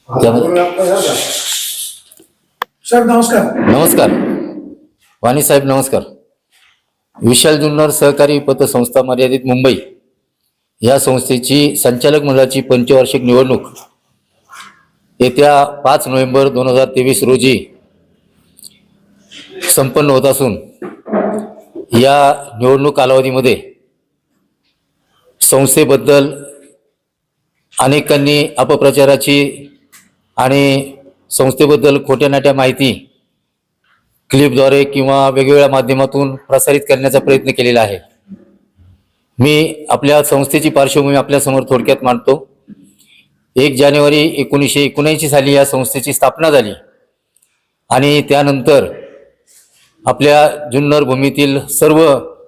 Sir नमस्कार. नमस्कार वाणी साहेब, नमस्कार. विशाल जुन्नर सहकारी पतसंस्था मर्यादित मुंबई या संस्थेची संचालक मंडळाची पंचवार्षिक निवडणूक येत्या 5 नोव्हेंबर 2023 रोजी संपन्न होत असून या निवडणूक कालावधीमध्ये संस्थेबद्दल अनेकांनी अपप्रचाराची आणि संस्थेबद्दल खोट्या नाट्या माहिती क्लिपद्वारे किंवा वेगवेगळ्या माध्यमातून प्रसारित करण्याचा प्रयत्न केलेला आहे. मी आपल्या संस्थेची पार्श्वभूमी आपल्यासमोर थोडक्यात मांडतो. 1 जानेवारी 1979 साली या संस्थेची स्थापना झाली आणि त्यानंतर आपल्या जुन्नर भूमीतील सर्व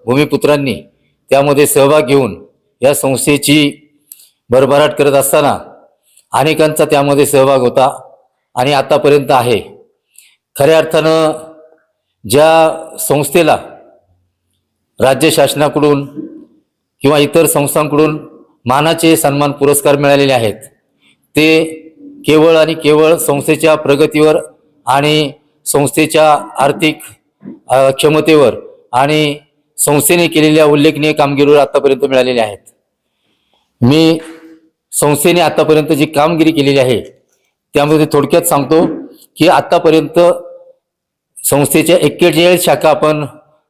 भूमिपुत्रांनी त्यामध्ये सहभाग घेऊन या संस्थेची भरभराट करत असताना अनेकांचा त्यामध्ये सहभाग होता आणि आतापर्यंत आहे. खऱ्या अर्थानं ज्या संस्थेला राज्य शासनाकडून किंवा इतर संस्थांकडून मानाचे सन्मान पुरस्कार मिळालेले आहेत, ते केवळ आणि केवळ संस्थेच्या प्रगतीवर आणि संस्थेच्या आर्थिक क्षमतेवर आणि संस्थेने केलेल्या उल्लेखनीय कामगिरीवर आतापर्यंत मिळालेले आहेत. मी संस्थेने आतापर्यंत जी कामगिरी केलेली आहे त्यामध्ये थोडक्यात सांगतो की आतापर्यंत संस्थेच्या 41 शाखा आपण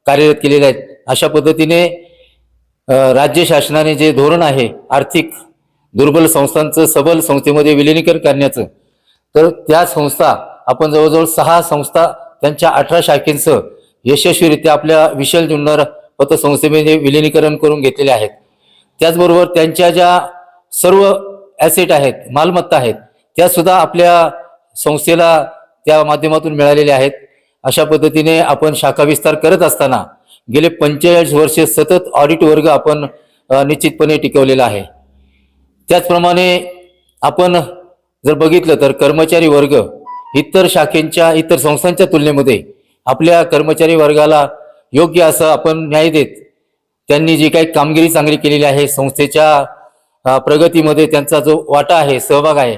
कार्यरत केलेल्या आहेत. अशा पद्धतीने राज्य शासनाने जे धोरण आहे आर्थिक दुर्बल संस्थांचं सबल संस्थेमध्ये विलिनीकरण करण्याचं, तर त्या संस्था आपण जवळजवळ 6 संस्था त्यांच्या 18 शाखेंचं यशस्वीरित्या आपल्या विशाल जुन्नर पतसंस्थेमध्ये विलिनीकरण करून घेतलेले आहेत. त्याचबरोबर त्यांच्या ज्या सर्व ॲसेट आहेत, मालमत्ता आहेत, त्या सुद्धा आपल्या संस्थेला त्या माध्यमातून मिळालेल्या आहेत. अशा पद्धतीने आपण शाखा विस्तार करत असताना गेले 45 वर्षे सतत ऑडिट वर्ग आपण निश्चितपणे टिकवलेला आहे. त्याचप्रमाणे आपण जर बघितलं तर कर्मचारी वर्ग इतर शाखेंच्या इतर संस्थांच्या तुलनेमध्ये आपल्या कर्मचारी वर्गाला योग्य असं आपण न्याय देत त्यांनी जी काही कामगिरी चांगली केलेली आहे, संस्थेच्या प्रगतीमध्ये त्यांचा जो वाटा आहे, सहभाग आहे,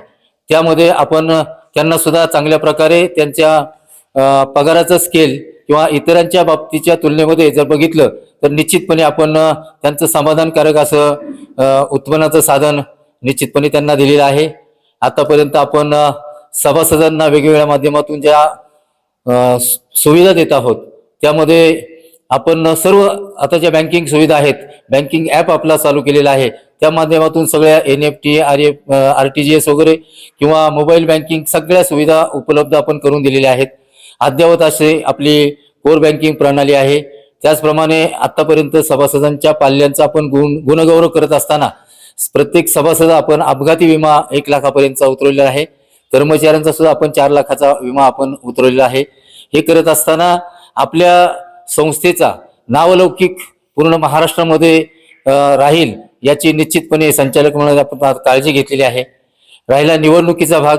त्यामध्ये आपण त्यांना सुद्धा चांगल्या प्रकारे त्यांच्या पगाराचं स्केल किंवा इतरांच्या बाबतीच्या तुलनेमध्ये जर बघितलं तर निश्चितपणे आपण त्यांचं समाधानकारक असं उत्पन्नाचं साधन निश्चितपणे त्यांना दिलेलं आहे. आतापर्यंत आपण सभासदांना वेगवेगळ्या माध्यमातून ज्या सुविधा देत आहोत त्यामध्ये आपण सर्व आता ज्या बँकिंग सुविधा आहेत, बँकिंग ॲप आपला चालू केलेला आहे, त्या माध्यमातून सगळ्या NEFT, RTGS वगैरे किंवा मोबाईल बँकिंग सगळ्या सुविधा उपलब्ध आपण करून दिलेल्या आहेत. अद्ययावत असे आपली कोर बँकिंग प्रणाली आहे. त्याचप्रमाणे आतापर्यंत सभासदांच्या पाल्यांचा आपण गुणगौरव करत असताना प्रत्येक सभासद आपण अपघाती विमा 1 लाखापर्यंतचा उतरवलेला आहे. कर्मचाऱ्यांचा सुद्धा आपण 4 लाखाचा विमा आपण उतरवलेला आहे. हे करत असताना आपल्या संस्थेचा नावलौकिक पूर्ण महाराष्ट्रामध्ये राहील याची निश्चितपणे संचालक मंडळाने आपण काळजी घेतलेली आहे. राहिला निवडणुकीचा भाग,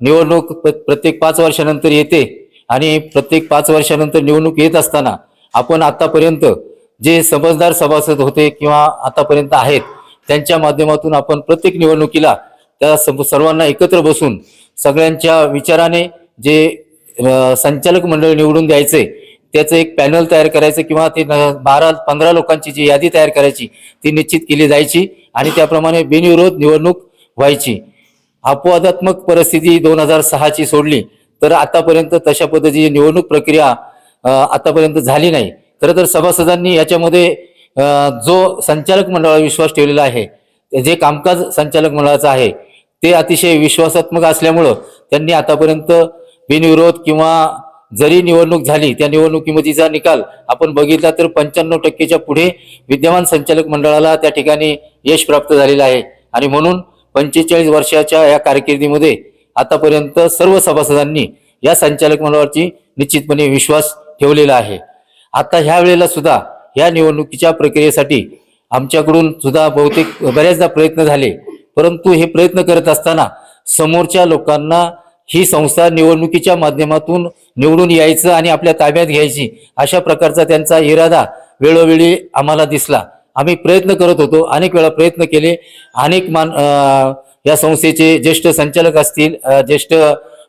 निवडणूक प्रत्येक 5 वर्षानंतर येते आणि प्रत्येक 5 वर्षानंतर निवडणूक येत असताना आपण आतापर्यंत जे समजदार सभासद होते किंवा आतापर्यंत आहेत त्यांच्या माध्यमातून आपण प्रत्येक निवडणुकीला त्या सर्वांना एकत्र बसून सगळ्यांच्या विचाराने जे संचालक मंडळ निवडून द्यायचे त्याचं एक पॅनल तयार करायचं किंवा ते 12-15 लोकांची जी यादी तयार करायची ती निश्चित केली जायची आणि त्याप्रमाणे बिनविरोध निवडणूक व्हायची. अपवादात्मक परिस्थिती 2006ची सोडली तर आतापर्यंत तशा पद्धतीची निवडणूक प्रक्रिया आतापर्यंत झाली नाही. खरं तर सभासदांनी याच्यामध्ये जो संचालक मंडळावर विश्वास ठेवलेला आहे, जे कामकाज संचालक मंडळाचं आहे ते अतिशय विश्वासात्मक असल्यामुळं त्यांनी आतापर्यंत बिनविरोध किंवा जरी निवडणूक झाली त्या निवडणुकीमध्येचा निकाल आपण बघितला तर 95% पुढे विद्यमान संचालक मंडळाला त्या ठिकाणी यश प्राप्त झालेलं आहे. आणि म्हणून 45 वर्षाच्या या कारकिर्दीमध्ये आतापर्यंत सर्व सभासदांनी या संचालक मंडळावरची निश्चितपणे विश्वास ठेवलेला आहे. आता ह्या वेळेला सुद्धा या निवडणुकीच्या प्रक्रियेसाठी आमच्याकडून सुद्धा बहुतेक बऱ्याचदा प्रयत्न झाले, परंतु हे प्रयत्न करत असताना समोरच्या लोकांना ही संस्था निवडणुकीच्या माध्यमातून निवडून यायचं आणि आपल्या ताब्यात घ्यायची अशा प्रकारचा त्यांचा इरादा वेळोवेळी आम्हाला दिसला. आम्ही प्रयत्न करत होतो, अनेक वेळा प्रयत्न केले, अनेक या संस्थेचे ज्येष्ठ संचालक असतील, ज्येष्ठ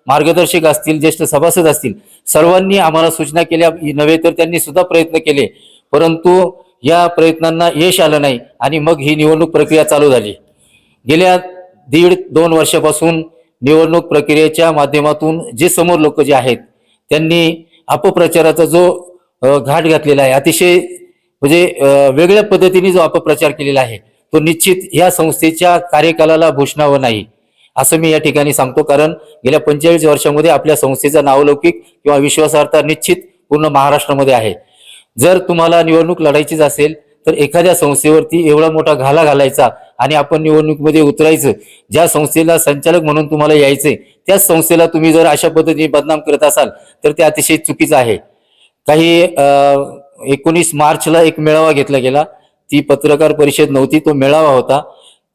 मार्गदर्शक असतील, ज्येष्ठ सभासद असतील, सर्वांनी आम्हाला सूचना केल्या नव्हे तर त्यांनी सुद्धा प्रयत्न केले, परंतु या प्रयत्नांना यश आलं नाही आणि मग ही निवडणूक प्रक्रिया चालू झाली. गेल्या 1.5-2 वर्षापासून निवडणूक प्रक्रियेच्या माध्यमातून जे समोर लोक जे आहेत त्यांनी अपप्रचाराचा जो घाट घातलेला आहे, अतिशय म्हणजे वेगळ्या पद्धतीने जो अपप्रचार केलेला आहे तो निश्चित या संस्थेच्या कार्यकालाला भूषणावं नाही असं मी या ठिकाणी सांगतो. कारण गेल्या 45 वर्षामध्ये आपल्या संस्थेचा नावलौकिक किंवा विश्वासार्हता निश्चित पूर्ण महाराष्ट्रामध्ये आहे. जर तुम्हाला निवडणूक लढायचीच असेल तर एखाद्या संस्थेवरती एवढा मोठा घाला घालायचा आणि आपण निवडणुकीमध्ये उतरायचं, ज्या संस्थेला संचालक म्हणून तुम्हाला यायचंय त्याच संस्थेला तुम्ही जर अशा पद्धतीने बदनाम करत असाल तर ते अतिशय चुकीचं आहे. काही 19 मार्चला एक मेळावा घेतला गेला, ती पत्रकार परिषद नव्हती, तो मेळावा होता,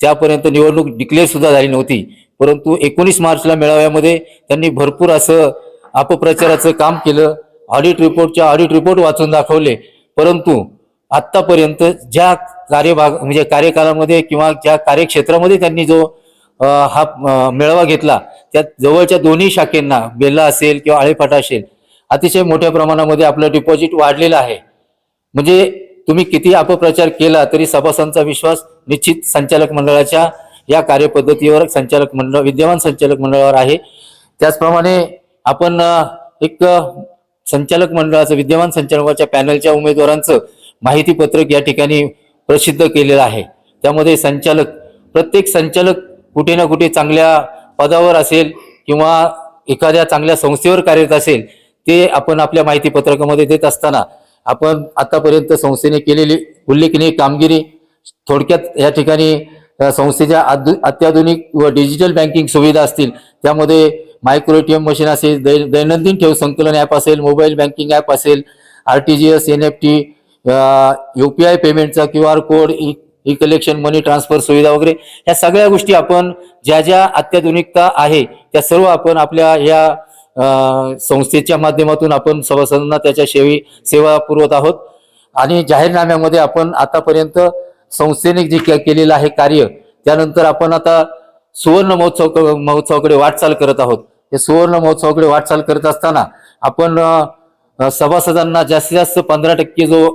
त्यापर्यंत निवडणूक डिक्लेअर सुद्धा झाली नव्हती, परंतु 19 मार्चला मेळाव्यामध्ये त्यांनी भरपूर असं अपप्रचाराचं काम केलं, ऑडिट रिपोर्ट वाचून दाखवले, परंतु आतापर्यंत ज्या कार्यभाग म्हणजे कार्यकालामध्ये किंवा ज्या कार्यक्षेत्रामध्ये त्यांनी जो हा मेळावा घेतला त्यात जवळच्या दोन्ही शाखेंना, बेल्ला असेल किंवा आळेफाटा असेल, अतिशय मोठ्या प्रमाणामध्ये आपलं डिपॉझिट वाढलेलं आहे. म्हणजे तुम्ही किती अपप्रचार केला तरी सभासदांचा विश्वास निश्चित संचालक मंडळाच्या या कार्यपद्धतीवर विद्यमान संचालक मंडळावर आहे. त्याचप्रमाणे आपण एक विद्यमान संचालकाच्या पॅनलच्या उमेदवारांचं माहिती पत्रक या ठिकाणी प्रसिद्ध केलेलं आहे. त्यामध्ये प्रत्येक संचालक कुठे ना कुठे चांगल्या पदावर असेल किंवा एखाद्या चांगल्या संस्थेवर कार्यरत असेल, ते आपण आपल्या माहिती पत्रकामध्ये देत असताना आपण आतापर्यंत संस्थेने केलेली उल्लेखनीय कामगिरी थोडक्यात या ठिकाणी संस्थेच्या अत्याधुनिक व डिजिटल बँकिंग सुविधा असतील, त्यामध्ये मायक्रो एटीएम मशीन असेल, दैनंदिन ठेव संकलन ॲप असेल, मोबाईल बँकिंग ॲप असेल, RTGS, NFT, UPI पेमेंटचा QR कोड, ई कलेक्शन, मनी ट्रान्सफर सुविधा वगैरे, या सगळ्या गोष्टी आपण ज्या ज्या अत्याधुनिकता आहे त्या सर्व आपण आपल्या या संस्थेच्या माध्यमातून आपण सभासदांना त्याच्या सेवा पुरवत आहोत. आणि जाहीरनाम्यामध्ये आपण आतापर्यंत संस्थेने जे केलेलं आहे कार्य, त्यानंतर आपण आता सुवर्ण महोत्सवाकडे वाटचाल करत आहोत. हे सुवर्ण महोत्सवाकडे वाटचाल करत असताना आपण सभासदांना जास्तीत जास्त 15% जो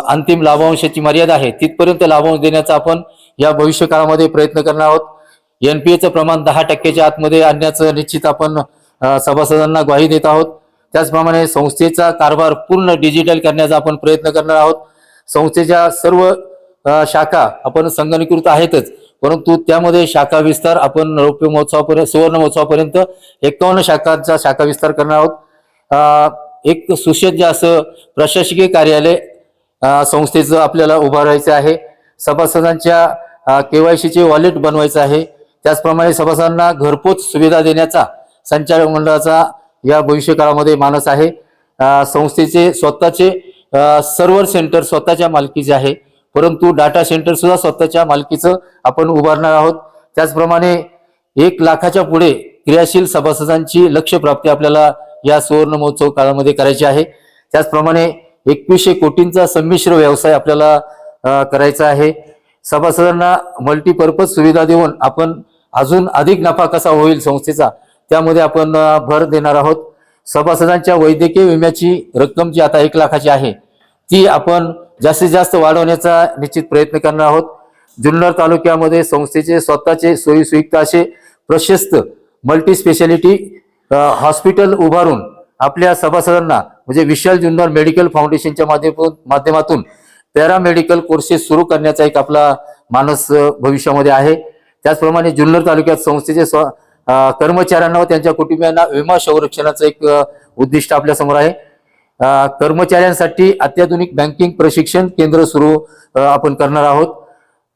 अंतिम लाभांशाची मर्यादा आहे तिथपर्यंत लाभांश देण्याचा आपण या भविष्य काळामध्ये प्रयत्न करणार आहोत. NPA प्रमाण 10%च्या आतमध्ये आणण्याचं निश्चित आपण सभासदांना ग्वाही देत आहोत. त्याचप्रमाणे संस्थेचा कारभार पूर्ण डिजिटल करण्याचा आपण प्रयत्न करणार आहोत. संस्थेच्या सर्व शाखा आपण संगणकीकृत आहेतच, परंतु त्यामध्ये शाखा विस्तार आपण रौप्य महोत्सवापर्यंत, सुवर्ण महोत्सवापर्यंत 51 शाखांचा शाखा विस्तार करणार आहोत. एक सुसज्ज असं प्रशासकीय कार्यालय संस्थेचं आपल्याला उभारायचं आहे. सभासदांच्या KYCचे वॉलेट बनवायचं आहे. त्याचप्रमाणे सभासदांना घरपोच सुविधा देण्याचा संचालक मंडळाचा या भविष्य काळामध्ये मानस आहे. संस्थेचे स्वतःचे सर्व्हर सेंटर स्वतःच्या मालकीचे आहे, परंतु डाटा सेंटर सुद्धा स्वतःच्या मालकीचं आपण उभारणार आहोत. त्याचप्रमाणे 1 लाखाच्या पुढे क्रियाशील सभासदांची लक्ष्य प्राप्ती आपल्याला या सुवर्ण महोत्सव काळामध्ये करायची आहे. त्याचप्रमाणे 2100 कोटींचा संमिश्र व्यवसाय आपल्याला करायचा आहे. सभासदांना मल्टीपर्पज सुविधा देऊन आपण अजून अधिक नफा कसा होईल संस्थेचा, त्यामध्ये आपण भर देणार आहोत. सभासदांच्या वैद्यकीय विम्याची रक्कम जी आता 1 लाखाची आहे ती आपण जास्तीत जास्त वाढवण्याचा निश्चित प्रयत्न करणार आहोत. जुन्नर तालुक्यामध्ये संस्थेचे स्वतःचे सोयीसुविधा असे प्रशस्त मल्टी स्पेशालिटी हॉस्पिटल उभारून आपल्या सभासदांना म्हणजे विशाल जुन्नर मेडिकल फाउंडेशनच्या माध्यमातून पॅरामेडिकल कोर्सेस सुरू करण्याचा एक आपला मानस भविष्यामध्ये आहे. त्याचप्रमाणे जुन्नर तालुक्यात संस्थेचे कर्मचाऱ्यांना व त्यांच्या कुटुंबियांना विमा संरक्षणाचं एक उद्दिष्ट आपल्या समोर आहे. कर्मचाऱ्यांसाठी अत्याधुनिक बँकिंग प्रशिक्षण केंद्र सुरू आपण करणार आहोत.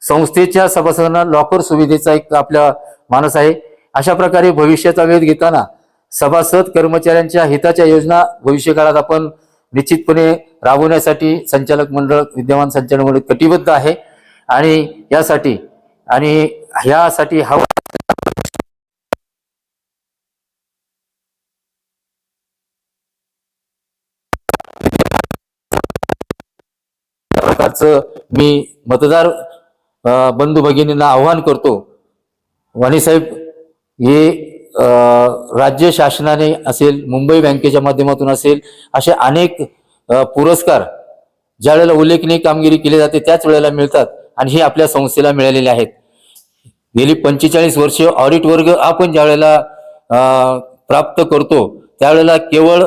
संस्थेच्या सभासदांना लॉकर सुविधेचा एक आपला मानस आहे. अशा प्रकारे भविष्याचा वेध घेताना सभासद कर्मचाऱ्यांच्या हिताच्या योजना भविष्य काळात आपण निश्चितपणे राबवण्यासाठी विद्यमान संचालक मंडळ कटिबद्ध आहे. आणि यासाठी प्रकारचं मी मतदार बंधू भगिनींना आव्हान करतो वाणी साहेब, हे राज्य शासनाने असेल, मुंबई बँकेच्या माध्यमातून असेल, असे अनेक पुरस्कार ज्या वेळेला उल्लेखनीय कामगिरी केली जाते त्याच वेळेला मिळतात आणि हे आपल्या संस्थेला मिळालेले आहेत. गेली 45 वर्ष ऑडिट वर्ग आपण ज्या वेळेला प्राप्त करतो त्यावेळेला केवळ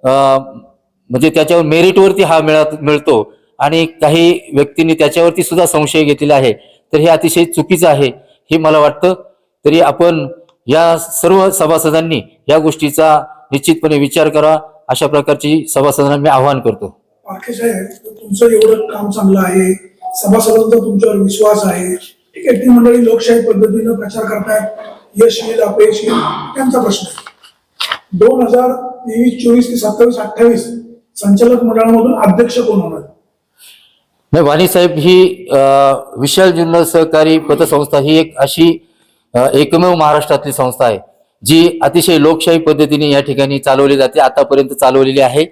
म्हणजे त्याच्यावर मेरिटवरती हा मिळतो आणि काही व्यक्तींनी त्याच्यावरती सुद्धा संशय घेतलेला आहे. तर हे अतिशय चुकीचं आहे हे मला वाटतं. तरी आपण या सर्व सभासदांनी या गोष्टीचा निश्चितपणे विचार करा, अशा प्रकारची सभासदांना मी आवाहन करतो. पारखे साहेब, तुमचं एवढं काम चांगलं आहे, सभासदांचा तुमच्यावर विश्वास आहे, ठीक आहे, ती मंडळी लोकशाही पद्धतीनं प्रचार करतायत, यश येईल अपयश येईल त्यांचा प्रश्न आहे. 2023, 24 ते 27, 28 संचालक मंडळामधून अध्यक्ष कोण होणार? नाही, वाणी साहेब, ही विशाल जुन्नर सहकारी पतसंस्था ही एक अशी एकमेव महाराष्ट्रातली संस्था आहे जी अतिशय लोकशाही पद्धतीने या ठिकाणी चालवली जाते, आतापर्यंत चालवलेली आहे.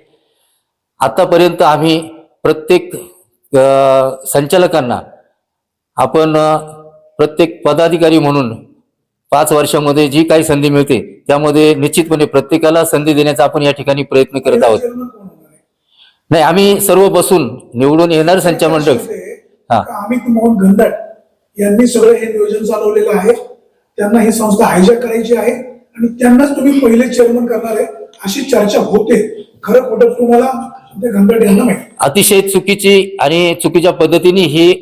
आतापर्यंत आम्ही प्रत्येक संचालकांना आपण प्रत्येक पदाधिकारी म्हणून 5 वर्षामध्ये जी काही संधी मिळते त्यामध्ये निश्चितपणे प्रत्येकाला संधी देण्याचा आपण या ठिकाणी प्रयत्न करत आहोत. नाही, आम्ही सर्व बसून निवडून येणार संचालक अमित मोहन घनदाट यांनी सगळं हे नियोजन चालवलेलं आहे. त्यांना ही संस्था हायजॅक करायची आहे आणि त्यांनाच तुम्ही पहिले चेअरमन करणार आहे अशी चर्चा होते. खरं खोटं तुम्हाला घनदाट यांना माहिती? अतिशय चुकीची आणि चुकीच्या पद्धतीने ही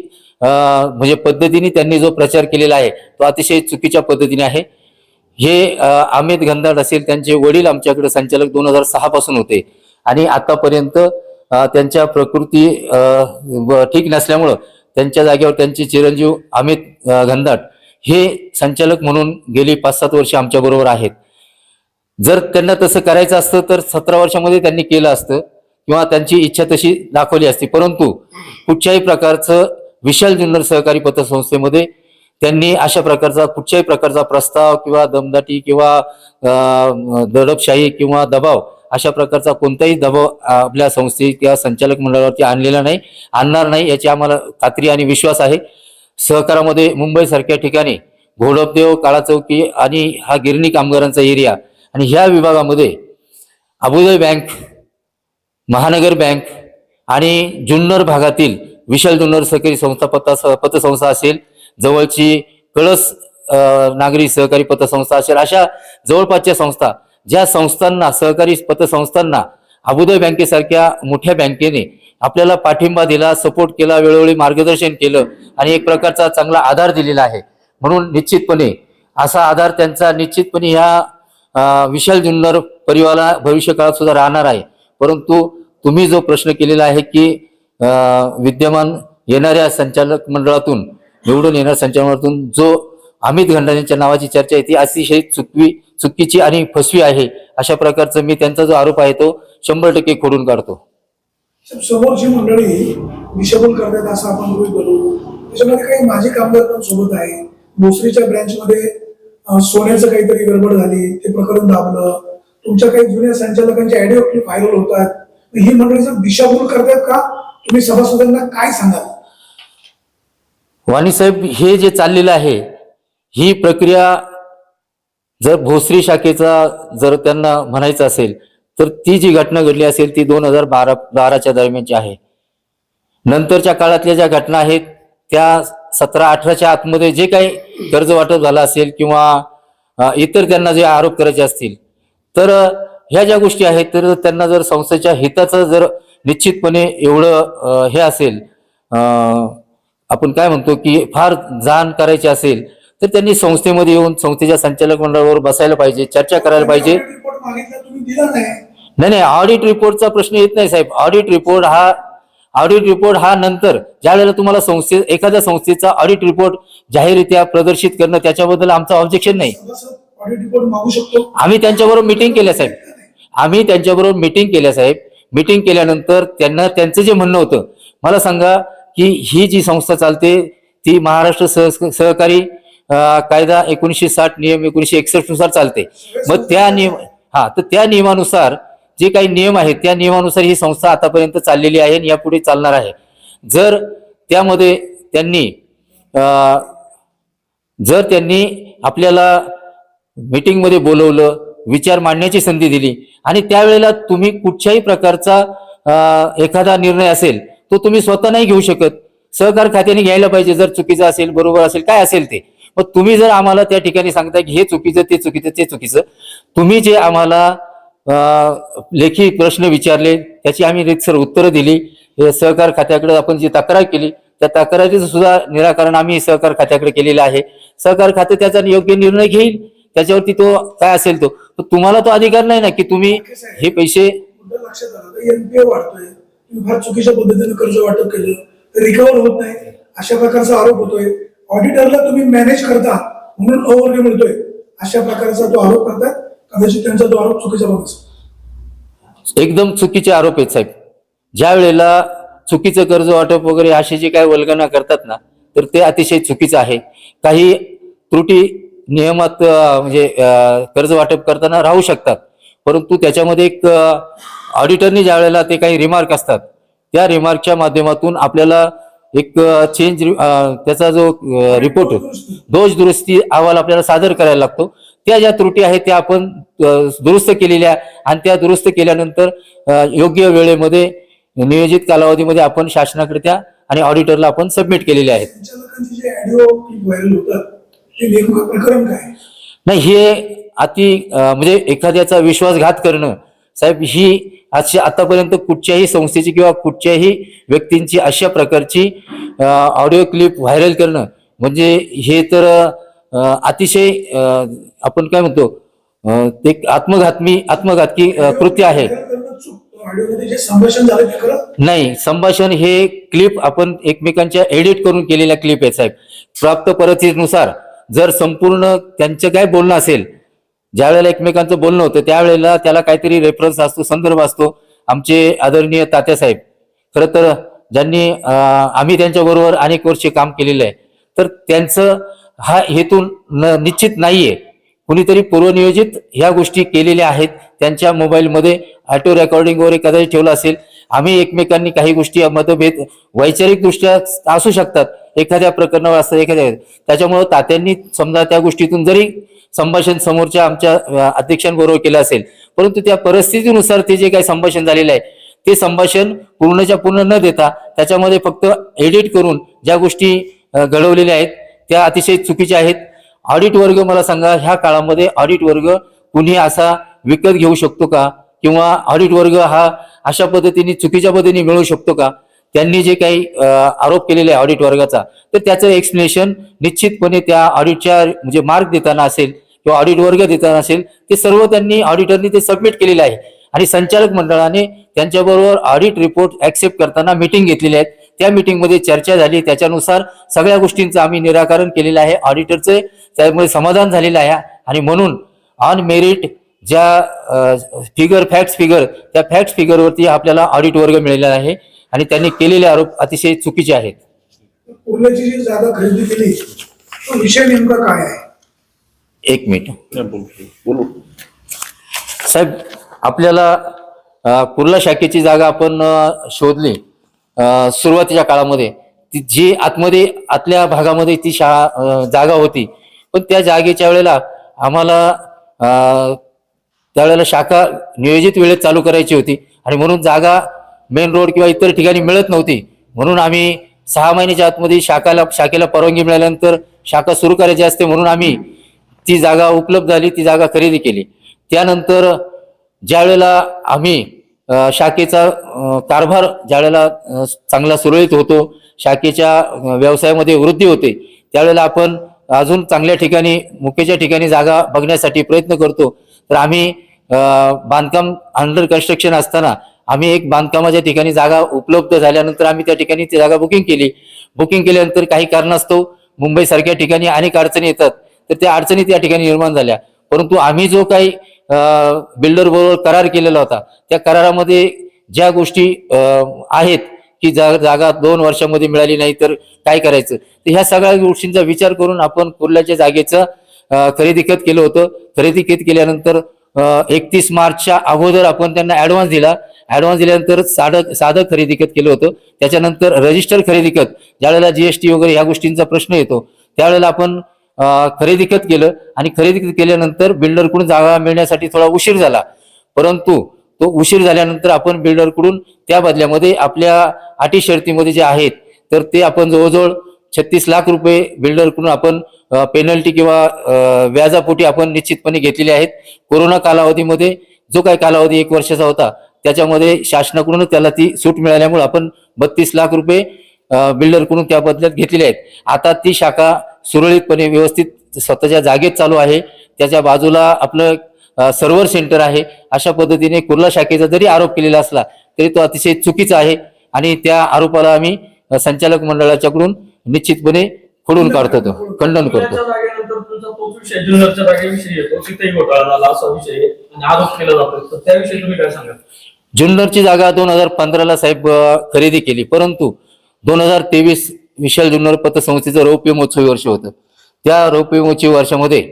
म्हणजे पद्धतीने त्यांनी जो प्रचार केलेला आहे तो अतिशय चुकीच्या पद्धतीने आहे. हे अमित घनदाट असेल, त्यांचे वडील आमच्याकडे संचालक 2006 पासून होते आणि आतापर्यंत त्यांच्या प्रकृती ठीक नसल्यामुळं त्यांच्या जागेवर त्यांचे चिरंजीव अमित घनदाट हे संचालक म्हणून गेली 5-7 वर्ष आमच्या बरोबर आहेत. जर त्यांना तसं करायचं असतं तर 17 वर्षामध्ये त्यांनी केलं असतं किंवा त्यांची इच्छा तशी दाखवली असती. परंतु कुठच्याही प्रकारचं विशाल जुन्नर सहकारी पतसंस्थेमध्ये त्यांनी अशा प्रकारचा कुठच्याही प्रकारचा प्रस्ताव किंवा दमदाटी किंवा दडपशाही किंवा दबाव अशा प्रकारचा कोणताही दबाव आपल्या संस्थे किंवा संचालक मंडळावरती आणलेला नाही, आणणार नाही याची आम्हाला खात्री आणि विश्वास आहे. सहकारामध्ये मुंबई सारख्या ठिकाणी घोडपदेव, काळाचौकी आणि हा गिरणी कामगारांचा एरिया आणि ह्या विभागामध्ये अबुधाबी बँक, महानगर बँक आणि जुन्नर भागातील विशाल जुन्नर सहकारी पतसंस्था असेल, जवळची कळस नागरी सहकारी पतसंस्था असेल, अशा जवळपासच्या संस्था ज्या संस्थांना, सहकारी पतसंस्थांना अबुधाबी बँकेसारख्या मोठ्या बँकेने आपल्याला पाठिंबा दिला, सपोर्ट केला, वेळोवेळी मार्गदर्शन केलं आणि एक प्रकारचा चांगला आधार दिलेला आहे. म्हणून निश्चितपणे असा आधार त्यांचा निश्चितपणे ह्या विशाल जुन्नर परिवाराला भविष्य काळात सुद्धा राहणार आहे. परंतु तुम्ही जो प्रश्न केलेला आहे की विद्यमान येणाऱ्या संचालक मंडळातून, निवडून येणाऱ्या संचालक मंडळातून जो अमित घनदाट यांच्या नावाची चर्चा आहे ती अतिशय चुकीची आणि फसवी आहे. अशा प्रकारचा मी त्यांचा जो आरोप आहे तो 100% खोडून काढतो. समोरची मंडळी दिशाभूल करतात असं आपण गृहीत धरू. त्याच्यामध्ये काही माझे कामगार पण सोबत आहे. भोसरीच्या ब्रँचमध्ये सोन्याचं काहीतरी गडबड झाली, ते प्रकरण दाबलं. तुमच्या काही जुन्या संचालकांचे ऑडिओ क्लिप व्हायरल होतात. ही मंडळी जर दिशाभूल करतात का, तुम्ही सभासदांना काय सांगाल? वाणी साहेब, हे जे चाललेलं आहे ही प्रक्रिया जर भोसरी शाखेचा जर त्यांना म्हणायचं असेल तर ती जी घटना घडली असेल ती 2012च्या दरम्यानची आहे. नंतरच्या काळातल्या ज्या घटना आहेत त्या 17-18च्या आतमध्ये जे काही कर्ज वाटप झालं असेल किंवा इतर त्यांना जे आरोप करायचे असतील तर ह्या ज्या गोष्टी आहेत तर त्यांना जर संस्थेच्या हिताचं जर निश्चितपणे एवढं हे असेल, आपण काय म्हणतो की फार जाण करायची असेल तर त्यांनी संस्थेमध्ये येऊन संस्थेच्या संचालक मंडळावर बसायला पाहिजे, चर्चा करायला पाहिजे. नाही, ऑडिट रिपोर्टचा प्रश्न येत नाही साहेब. ऑडिट रिपोर्ट हा नंतर ज्या वेळेला तुम्हाला एखाद्या संस्थेचा ऑडिट रिपोर्ट जाहीररित्या प्रदर्शित करणं त्याच्याबद्दल आमचं ऑब्जेक्शन नाही. आम्ही त्यांच्याबरोबर मीटिंग केल्या साहेब. मीटिंग केल्यानंतर त्यांना त्यांचं जे म्हणणं होतं, मला सांगा की ही जी संस्था चालते ती महाराष्ट्र सहकारी कायदा 1960 नियम 1961 नुसार चालते. मग त्या नियमानुसार जे काही नियम आहेत त्या नियमानुसार ही संस्था आतापर्यंत चाललेली आहे आणि यापुढे चालणार आहे. जर त्यामध्ये त्यांनी आपल्याला मीटिंगमध्ये बोलवलं, विचार मांडण्याची संधी दिली आणि त्यावेळेला तुम्ही कुठच्याही प्रकारचा एखादा निर्णय असेल तो तुम्ही स्वतः नाही घेऊ शकत. सहकार खात्याने घ्यायला पाहिजे, जर चुकीचं असेल, बरोबर असेल, काय असेल ते. मग तुम्ही जर आम्हाला त्या ठिकाणी सांगताय की हे चुकीचं, ते चुकीचं, ते चुकीचं, तुम्ही जे आम्हाला लेखी प्रश्न विचारले त्याची आम्ही रीतसर उत्तरं दिली. सहकार खात्याकडे आपण जी तक्रार केली त्या तक्रारीचं सुद्धा निराकरण आम्ही सहकार खात्याकडे केलेलं आहे. सहकार खाते त्याचा योग्य निर्णय घेईल, त्याच्यावरती तो काय असेल तो. तुम्हाला तो अधिकार नाही ना की तुम्ही हे पैसे. मुद्दा लक्षात आला, एनपीए वाढतोय, तुम्ही फार चुकीच्या पद्धतीने कर्ज वाटप केलं, रिकव्हर होत नाही, अशा प्रकारचा आरोप होतोय. ऑडिटरला तुम्ही मॅनेज करता म्हणून अवर्ग मिळतोय, अशा प्रकारचा तो आरोप करतात. कदाचित त्यांचा तो आरोप चुकीचा पण असेल. एकदम चुकीचे आरोप आहेत साहेब. ज्या वेळेला चुकीचं कर्ज वाटप वगैरे असे जे काही वल्गना करतात ना, तर ते अतिशय चुकीचं आहे. काही त्रुटी नियमात म्हणजे कर्ज वाटप करताना राहू शकतात, परंतु त्याच्यामध्ये एक ऑडिटरनी ज्या वेळेला ते काही रिमार्क असतात त्या रिमार्कच्या माध्यमातून आपल्याला एक चेंज त्याचा जो रिपोर्ट दोष दुरुस्ती अहवाल आपल्याला सादर करायला लागतो. त्या ज्या त्रुटी आहेत त्या आपण दुरुस्त केलेल्या आणि त्या दुरुस्त केल्यानंतर योग्य वेळेमध्ये नियोजित कालावधीमध्ये आपण शासनाकडे त्या आणि ऑडिटरला आपण सबमिट केलेले आहेत. संचालकांची जे ऑडिओ क्लिप व्हायरल होतात ते नेमकं प्रकरण काय? नाही, हे म्हणजे एखाद्याचा विश्वासघात करणं साहेब, ही अशी आतापर्यंत कुठच्याही संस्थेची किंवा कुठच्याही व्यक्तींची अशा प्रकारची ऑडिओ क्लिप व्हायरल करणं म्हणजे हे तर अतिशय आपण काय म्हणतो ते आत्मघातकी कृत्य आहे. ऑडिओमध्ये जे संभाषण झालं ते खरं नाही, संभाषण हे क्लिप आपण एकमेकांच्या एडिट करून केलेल्या क्लिप आहेत साहेब. प्राप्त परिस्थितीनुसार जर संपूर्ण त्यांचं काय बोलणं असेल, ज्या वेळेला एकमेकांचं बोलणं होतं त्यावेळेला त्याला काहीतरी रेफरन्स असतो, संदर्भ असतो. आमचे आदरणीय तात्यासाहेब खरं तर ज्यांनी आम्ही त्यांच्याबरोबर अनेक वर्षे काम केलेलं आहे, तर त्यांचं हा हेतू निश्चित नाहीये. कुणीतरी पूर्वनियोजित ह्या गोष्टी केलेल्या आहेत. त्यांच्या मोबाईलमध्ये ऑटो रेकॉर्डिंग वगैरे कदाचित ठेवलं असेल. आम्ही एकमेकांनी काही गोष्टी मतभेद वैचारिक दृष्ट्या असू शकतात, एखाद्या प्रकरणावर असतात एखाद्या, त्याच्यामुळे तात्यांनी समजा त्या गोष्टीतून जरी संभाषण समोरच्या आमच्या अध्यक्षांबरोबर केलं असेल, परंतु त्या परिस्थितीनुसार ते जे काही संभाषण झालेलं आहे ते संभाषण पूर्णच्या पूर्ण न देता त्याच्यामध्ये फक्त एडिट करून ज्या गोष्टी घडवलेल्या आहेत त्या अतिशय चुकीच्या आहेत. ऑडिट वर्ग मला सांगा, ह्या काळामध्ये ऑडिट वर्ग कुणी असा विकत घेऊ शकतो का, किंवा ऑडिट वर्ग हा अशा पद्धतीने चुकीच्या पद्धतीने मिळवू शकतो का? त्यांनी जे काही आरोप केलेले आहे ऑडिट वर्गाचा, तर त्याचं एक्सप्लेनेशन निश्चितपणे त्या ऑडिटच्या म्हणजे मार्क देताना असेल किंवा ऑडिट वर्ग देताना असेल, ते सर्व त्यांनी ऑडिटरनी ते सबमिट केलेले आहे. आणि संचालक मंडळाने त्यांच्याबरोबर ऑडिट रिपोर्ट ऍक्सेप्ट करताना मीटिंग घेतलेली आहेत. त्या मीटिंगमध्ये चर्चा झाली, त्याच्यानुसार सगळ्या गोष्टींचं आम्ही निराकरण केलेलं आहे. ऑडिटरचे त्यामुळे समाधान झालेलं आहे. आणि म्हणून ऑन मेरिट ज्या फॅक्ट फिगर त्या फॅक्ट फिगरवरती आपल्याला ऑडिट वर्ग मिळालेला आहे आणि त्यांनी केलेले आरोप अतिशय चुकीचे आहेत. पूर्णची जी जागा खरेदी केली तो विषय नेमका काय आहे? एक मिनिट साहेब, आपल्याला कुर्ला शाखेची जागा आपण शोधली सुरुवातीच्या काळामध्ये. ती जी आतमध्ये आतल्या भागामध्ये ती जागा होती, पण त्या जागेच्या वेळेला आम्हाला त्यावेळेला शाखा नियोजित वेळेत चालू करायची होती आणि म्हणून जागा मेन रोड किंवा इतर ठिकाणी मिळत नव्हती. म्हणून आम्ही 6 महिन्याच्या आतमध्ये शाखेला परवानगी मिळाल्यानंतर शाखा सुरू करायची असते, म्हणून आम्ही ती जागा उपलब्ध झाली, ती जागा खरेदी केली. त्यानंतर ज्या वेळेला आम्ही शाखेचा कारभार ज्या वेळेला चांगला सुरळीत होतो, शाखेच्या व्यवसायामध्ये वृद्धी होते, त्यावेळेला आपण अजून चांगल्या ठिकाणी मुख्याच्या ठिकाणी जागा बघण्यासाठी प्रयत्न करतो. तर आम्ही बांधकाम अंडर कन्स्ट्रक्शन असताना आम्ही एक बांधकामाच्या ठिकाणी जागा उपलब्ध झाल्यानंतर आम्ही त्या ठिकाणी ती जागा बुकिंग केली. बुकिंग केल्यानंतर काही कारणास्तव मुंबई सारख्या ठिकाणी अनेक अडचणी येतात, तर त्या अडचणी त्या ठिकाणी निर्माण झाल्या. परंतु आम्ही जो काही बिल्डर बरोबर करार केलेला होता त्या करारामध्ये ज्या गोष्टी आहेत की जागा 2 वर्षामध्ये मिळाली नाही तर काय करायचं, तर ह्या सगळ्या गोष्टींचा विचार करून आपण कुर्ल्याच्या जागेचं खरेदी खत केलं होतं. खरेदी खत केल्यानंतर 31 मार्चच्या अगोदर आपण त्यांना ऍडव्हान्स दिला. ऍडव्हान्स दिल्यानंतर साधं खरेदी खत केलं होतं. त्याच्यानंतर रजिस्टर खरेदी खत ज्यावेळेला जीएसटी वगैरे ह्या गोष्टींचा प्रश्न येतो त्यावेळेला आपण खरेदी खत केलं आणि खरेदी खत केल्यानंतर बिल्डरकडून जागा मिळण्यासाठी थोडा उशीर झाला, परंतु तो उशीर झाल्यानंतर आपण बिल्डरकडून त्या बदल्यामध्ये आपल्या अटी शर्तीमध्ये जे आहेत तर ते आपण जवळजवळ 36 लाख रुपये बिल्डरकडून आपण पेनल्टी किंवा व्याजापोटी आपण निश्चितपणे घेतलेले आहेत. कोरोना कालावधीमध्ये जो काही कालावधी 1 वर्षाचा होता त्याच्यामध्ये शासनाकडून त्याला ती सूट मिळाल्यामुळे आपण 32 लाख रुपये बिल्डरकडून त्या बदल्यात घेतलेले आहेत. आता ती शाखा सुरळीतपणे व्यवस्थित स्वतःच्या जागेत चालू आहे. त्याच्या बाजूला आपलं सर्व्हर सेंटर आहे. अशा पद्धतीने कुर्ला शाखेचा जरी आरोप केलेला असला तरी तो अतिशय चुकीचा आहे आणि त्या आरोपाला आम्ही संचालक मंडळाच्याकडून निश्चितपणे फोडून काढतो, खंडन करतो. जागेनंतर तुमचा तोच विषय जुन्नरच्या जागेविषयी येतो, तिथेही घोटाळा झाला असा विषय आहे आणि आरोप केला जातो, तर त्याविषयी तुम्ही काय सांगाल? जुन्नरची जागा 2015ला साहेब खरेदी केली, परंतु 2023 विशाल जुन्नर पतसंस्थेचं रौप्य महोत्सवी वर्ष होतं. त्या रौप्य महोत्सवी वर्षामध्ये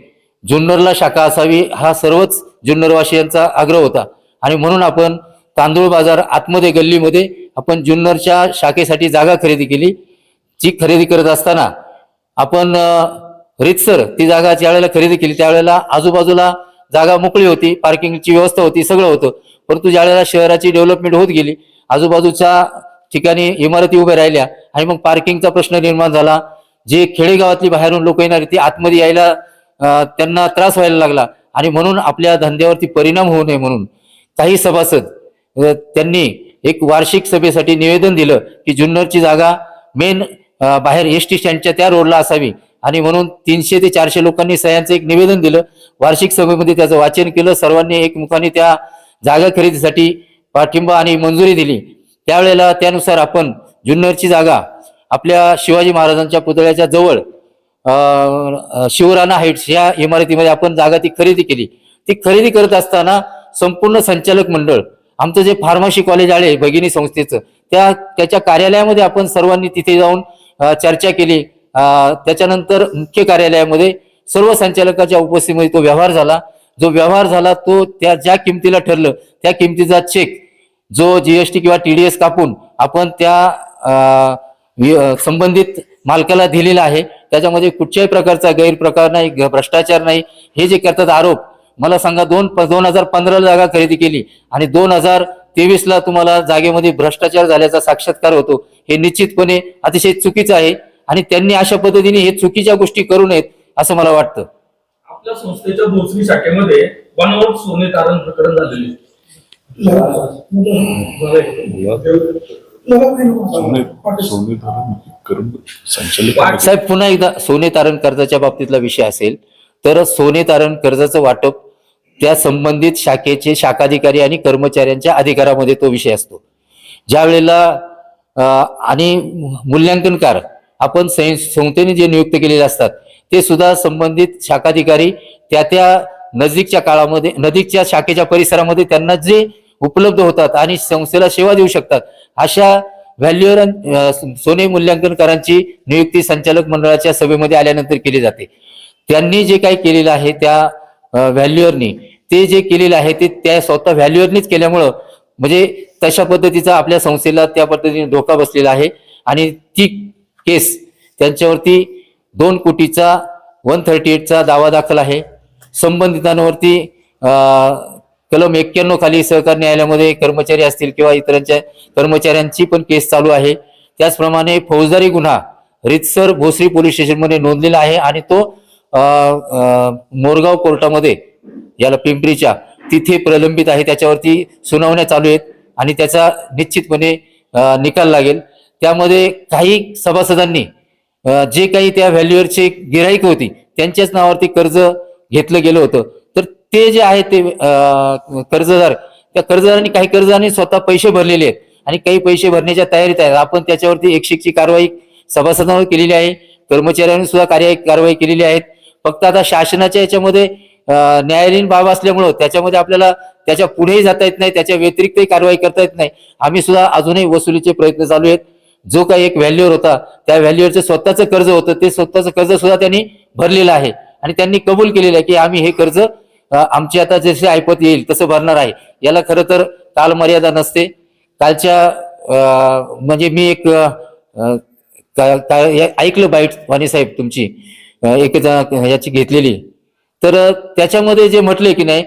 जुन्नरला शाखा असावी हा सर्वच जुन्नरवासियांचा आग्रह होता आणि म्हणून आपण तांदूळ बाजार आतमध्ये गल्लीमध्ये आपण जुन्नरच्या शाखेसाठी जागा खरेदी केली. जी खरेदी करत असताना आपण रीतसर ती जागा ज्या वेळेला खरेदी केली त्यावेळेला आजूबाजूला जागा मोकळी होती, पार्किंगची व्यवस्था होती, सगळं होतं. परंतु ज्या वेळेला शहराची डेव्हलपमेंट होत गेली, आजूबाजूच्या ठिकाणी इमारती उभ्या राहिल्या आणि मग पार्किंगचा प्रश्न निर्माण झाला. जे खेडेगावातली बाहेरून लोक येणार ती आतमध्ये यायला त्यांना त्रास व्हायला लागला आणि म्हणून आपल्या धंद्यावरती परिणाम होऊ नये म्हणून काही सभासद त्यांनी एक वार्षिक सभेसाठी निवेदन दिलं की जुन्नरची जागा मेन बाहेर एसटी स्टँडच्या त्या रोडला असावी आणि म्हणून 300 ते 400 लोकांनी सह्यांचं एक निवेदन दिलं. वार्षिक सभेमध्ये त्याचं वाचन केलं. सर्वांनी एकमुखाने त्या जागा खरेदीसाठी पाठिंबा आणि मंजुरी दिली. त्यावेळेला त्यानुसार आपण जुन्नरची जागा आपल्या शिवाजी महाराजांच्या पुतळ्याच्या जवळ शिवराणा हाईट्स या इमारतीमध्ये आपण जागा ती खरेदी केली. ती खरेदी करत असताना संपूर्ण संचालक मंडळ आमचं जे फार्मसी कॉलेज आहे भगिनी संस्थेचं त्याच्या कार्यालयामध्ये आपण सर्वांनी तिथे जाऊन चर्चा केली. त्याच्यानंतर मुख्य कार्यालयामध्ये सर्व संचालकाच्या उपस्थितीमध्ये तो व्यवहार झाला. जो व्यवहार झाला तो त्या ज्या किमतीला ठरलं त्या किमतीचा चेक जो जीएसटी किंवा टीडीएस कापून आपण त्या संबंधित मालकाला दिलेला आहे. त्याच्यामध्ये कुठच्याही प्रकारचा गैरप्रकार नाही, भ्रष्टाचार नाही. हे जे करतात आरोप, मला सांगा 2015ला जागा खरेदी केली आणि 2023ला तुम्हाला जागेमध्ये भ्रष्टाचार झाल्याचा साक्षात्कार होतो, हे निश्चितपणे अतिशय चुकीचं आहे आणि त्यांनी अशा पद्धतीने हे चुकीच्या गोष्टी करू नयेत असं मला वाटतं. आपल्या संस्थेच्या भोसरी शाखेमध्ये बनावट सोने तारण प्रकरण झालेले आहे. साहेब पुन्हा एकदा सोने तारण कर्जाच्या बाबतीतला विषय असेल तर सोने तारण कर्जाचं वाटप त्या संबंधित शाखेचे शाखाधिकारी आणि कर्मचाऱ्यांच्या अधिकारामध्ये तो विषय असतो. ज्या वेळेला आणि मूल्यांकनकार आपण संस्थेने जे नियुक्त केलेले असतात ते सुद्धा संबंधित शाखाधिकारी त्या नजीकच्या काळामध्ये नजीकच्या शाखेच्या परिसरामध्ये त्यांना जे उपलब्ध होतात आणि संस्थेला सेवा देऊ शकतात अशा व्हॅल्युअर सोने मूल्यांकनकारांची नियुक्ती संचालक मंडळाच्या सभेमध्ये आल्यानंतर केली जाते. त्यांनी जे काही केलेलं आहे त्या व्हॅल्युअरनी ते जे केलेलं आहे ते त्या स्वतः व्हॅल्युअरनीच केल्यामुळं म्हणजे तशा पद्धतीचा आपल्या संस्थेला त्या पद्धतीने धोका बसलेला आहे आणि ती केस त्यांच्यावरती 2 कोटीचा 138चा दावा दाखल आहे. संबंधितांवरती कलम 91 खाली सहकार न्यायालयामध्ये कर्मचारी असतील किंवा इतरांच्या कर्मचाऱ्यांची पण केस चालू आहे. त्याचप्रमाणे फौजदारी गुन्हा रीतसर भोसरी पोलीस स्टेशनमध्ये नोंदलेला आहे आणि तो मोरगाव कोर्टामध्ये याला पिंपरीच्या तिथे प्रलंबित आहे. त्याच्यावरती सुनावण्या चालू आहेत आणि त्याचा निश्चितपणे निकाल लागेल. त्यामध्ये काही सभासदांनी जे काही त्या व्हॅल्युअरचे गिराईक होती त्यांच्याच नावावरती कर्ज घेतलं गेलं होतं. तर ते जे आहे ते कर्जदार त्या कर्जदारांनी काही कर्जदारांनी स्वतः पैसे भरलेले आहेत आणि काही पैसे भरण्याच्या तयारीत आहेत. आपण त्याच्यावरती 101ची कारवाई सभासदांवर केलेली आहे, कर्मचाऱ्यांनी सुद्धा कारवाई केलेली आहे. फक्त आता शासनाच्या याच्यामध्ये न्यायालयीन बाब असल्यामुळं त्याच्यामध्ये आपल्याला त्याच्या पुढेही जाता येत नाही, त्याच्या व्यतिरिक्तही कारवाई करता येत नाही. आम्ही सुद्धा अजूनही वसुलीचे प्रयत्न चालू आहेत. जो काही एक व्हॅल्युअर होता त्या व्हॅल्युअरचं स्वतःचं कर्ज होतं ते स्वतःचं कर्ज सुद्धा त्यांनी भरलेलं आहे आणि त्यांनी कबूल केलेलं आहे की आम्ही हे कर्ज आमची आता जसे ऐपत येईल तसं भरणार आहे. याला खरं तर कालमर्यादा नसते. कालच्या म्हणजे मी एक ऐकलं बाईट वाणी साहेब तुमची एक ह्याची घेतलेली, तर त्याच्यामध्ये जे म्हटले की नाही,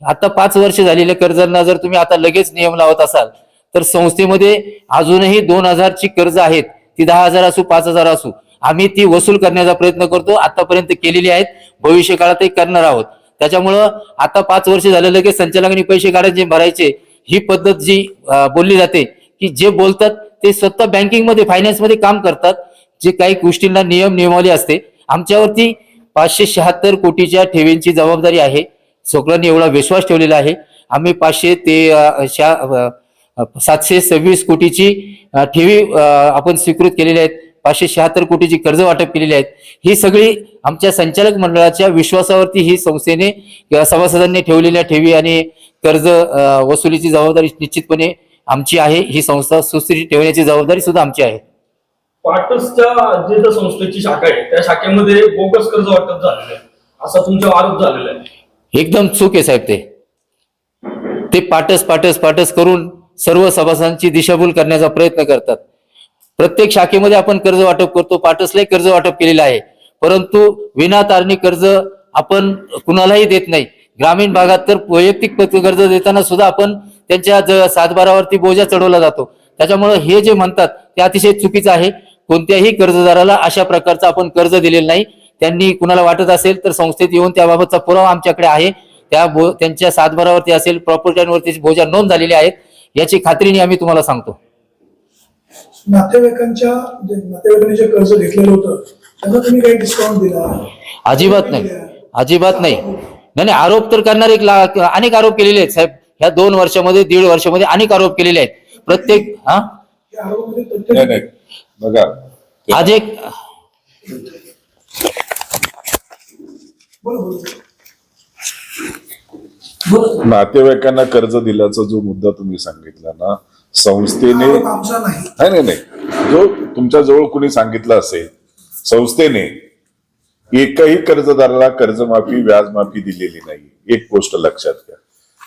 आता 5 वर्ष झालेल्या कर्जांना जर तुम्ही आता लगेच नियम लावत असाल तर संस्थेमध्ये अजूनही 2,000 ची कर्ज आहेत, ती 10,000 असू 5,000 असू, आम्ही ती वसूल करण्याचा प्रयत्न करतो, आतापर्यंत केलेली आहेत, भविष्य काळातही करणार आहोत. त्याच्यामुळं आता 5 वर्ष झाले लगेच संचालकांनी पैसे काढायचे भरायचे ही पद्धत जी बोलली जाते, की जे बोलतात ते स्वतः बँकिंग मध्ये फायनान्स मध्ये काम करतात, जे काही गोष्टींना नियमावली असते. आमच्यावरती 576 कोटीच्या ठेवींची जबाबदारी आहे, सगळ्यांनी एवढा विश्वास ठेवलेला आहे. आम्ही 726 कोटीची ठेवी आपण स्वीकृत केलेल्या आहेत, 576 कोटीची कर्ज वाटप केलेली आहेत. ही सगळी आमच्या संचालक मंडळाच्या विश्वासावरती ही संस्थेने सभासदांनी ठेवलेल्या ठेवी आणि कर्ज वसुलीची जबाबदारी निश्चितपणे आमची आहे. ही संस्था सुस्थितीत ठेवण्याची जबाबदारी सुद्धा आमची आहे. पाटसच्या जे त्या संस्थेची शाखा आहे त्या शाखेमध्ये बोगस कर्ज वाटप झालेलं आहे असा तुमचा आरोप झालेला आहे. एकदम चूक आहे साहेब. ते पाटस करून सर्व सभासदांची दिशाभूल करण्याचा प्रयत्न करतात. प्रत्येक शाखेमध्ये आपण कर्ज वाटप करतो, पाटसलाही कर्ज वाटप केलेलं आहे, परंतु विनातारणी कर्ज आपण कुणालाही देत नाही. ग्रामीण भागात तर वैयक्तिक कर्ज देताना सुद्धा आपण त्यांच्या सातबारावरती बोजा चढवला जातो. त्याच्यामुळे हे जे म्हणतात ते अतिशय चुकीचं आहे. कोणत्याही कर्जदाराला अशा प्रकारचं आपण कर्ज दिलेलं नाही. त्यांनी कुणाला वाटत असेल तर संस्थेत येऊन त्याबाबतचा पुरावा आमच्याकडे आहे. त्यांच्या सातबारावरती असेल, प्रॉपर्टीवरती बोजा नोंद झालेले आहेत, याची खात्रीने आम्ही तुम्हाला सांगतो. नातेवाईकांनी जे कर्ज घेतलेलं होतं त्यांना तुम्ही काही डिस्काउंट दिला? अजिबात नाही, अजिबात नाही. नाही, आरोप तर करणारे अनेक आरोप केलेले आहेत साहेब. ह्या 2 वर्षामध्ये 1.5 वर्षामध्ये अनेक आरोप केलेले आहेत. प्रत्येक नाही बघा, आज एक नातेवाईकांना कर्ज दिल्याचा जो मुद्दा तुम्ही सांगितला ना, संस्थेने आमचा नाही, नाही, जो तुमच्या जवळ कुणी सांगितलं असेल, संस्थेने एकही कर्जदाराला कर्जमाफी व्याजमाफी दिलेली नाही. एक गोष्ट लक्षात घ्या.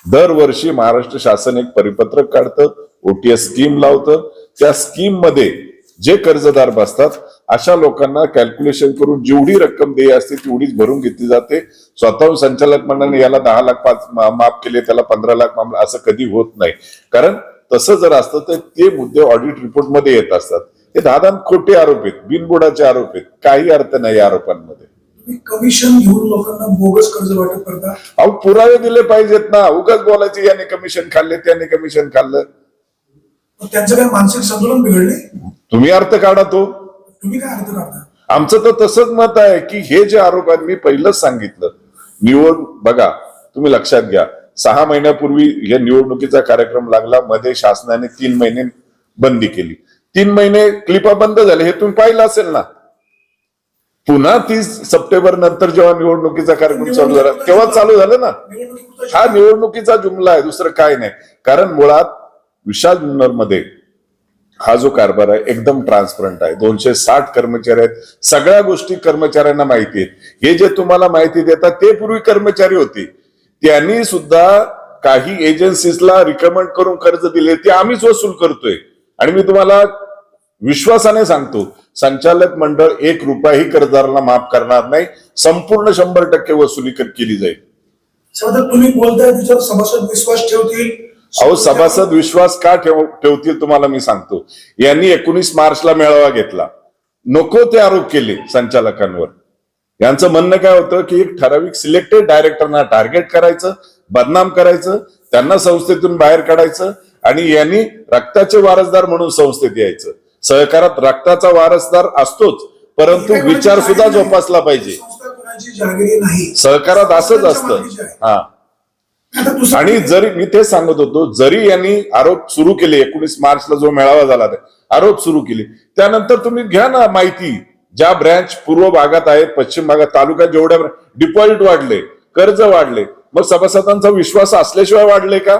दरवर्षी महाराष्ट्र शासन एक परिपत्रक काढतं, ओटीएस स्कीम लावतं. त्या स्कीम मध्ये जे कर्जदार बसतात अशा लोकांना कॅल्क्युलेशन करून जेवढी रक्कम देय असते तेवढीच भरून घेतली जाते. स्वतःहून संचालक मंडळाने याला 10 लाख माफ केले, त्याला 15 लाख माफ, असं कधी होत नाही. कारण तसं जर असतं तर ते मुद्दे ऑडिट रिपोर्ट मध्ये येत असतात. हे दादा खोटे आरोप आहेत, बिनबुडाचे आरोप आहेत, काही अर्थ नाही या आरोपांमध्ये. कमिशन घेऊन लोकांना बोगस कर्ज वाटप करता? अहो, पुरावे दिले पाहिजेत ना. उगाच बोलायचे याने कमिशन खाल्ले, त्याने कमिशन खाल्लं. त्यांचं काय मानसिक संतुलन बिघडले? तुम्ही अर्थ काढा तो. तुम्ही काय अर्थ काढता? आमचं तर तसंच मत आहे की हे जे आरोप आहेत, मी पहिलंच सांगितलं, बघा तुम्ही लक्षात घ्या, 6 महिन्यापूर्वी या निवडणुकीचा कार्यक्रम लागला, मध्ये शासनाने 3 महिने बंदी केली. 3 महिने क्लिपा बंद झाले, हे तुम्ही पाहिलं असेल ना. पुन्हा 30 सप्टेंबर नंतर जेव्हा निवडणुकीचा कार्यक्रम चालू झाला तेव्हा चालू झालं ना. हा निवडणुकीचा जुमला आहे, दुसरं काय नाही. कारण मुळात विशाल जुन्नरमध्ये हा जो कारभार आहे एकदम ट्रान्सपरंट आहे. 260 कर्मचारी आहेत, सगळ्या गोष्टी कर्मचाऱ्यांना माहिती आहेत. हे जे तुम्हाला माहिती देतात ते पूर्वी कर्मचारी होते, त्यांनी सुद्धा काही एजन्सीजला रिकमेंड करून कर्ज दिले, ते आम्हीच वसूल करतोय. आणि मी तुम्हाला विश्वासाने सांगतो, संचालक मंडळ 1 रुपयाही कर्जदाराला माफ करणार नाही. संपूर्ण 100% वसुली केली जाईल. तुम्ही बोलताय त्याच्यावर सभासद विश्वास ठेवतील? अहो, सभासद विश्वास का ठेवतील तुम्हाला मी सांगतो. यांनी 19 मार्चला मेळावा घेतला, नको ते आरोप केले संचालकांवर. यांचं म्हणणं काय होतं की एक ठराविक सिलेक्टेड डायरेक्टरना टार्गेट करायचं, बदनाम करायचं, त्यांना संस्थेतून बाहेर काढायचं आणि यांनी रक्ताचे वारसदार म्हणून संस्थेत यायचं. सहकारात रक्ताचा वारसदार असतोच, परंतु विचार सुद्धा जोपासला पाहिजे. सहकारात असंच असतं. हा, आणि जरी मी तेच सांगत होतो, जरी यांनी आरोप सुरू केले, 19 मार्चला जो मेळावा झाला आरोप सुरू केले, त्यानंतर तुम्ही घ्या ना माहिती. ज्या ब्रँच पूर्व भागात आहेत, पश्चिम भागात, तालुक्यात जेवढ्या डिपॉझिट वाढले, कर्ज वाढले, मग सभासदांचा विश्वास असल्याशिवाय वाढले का?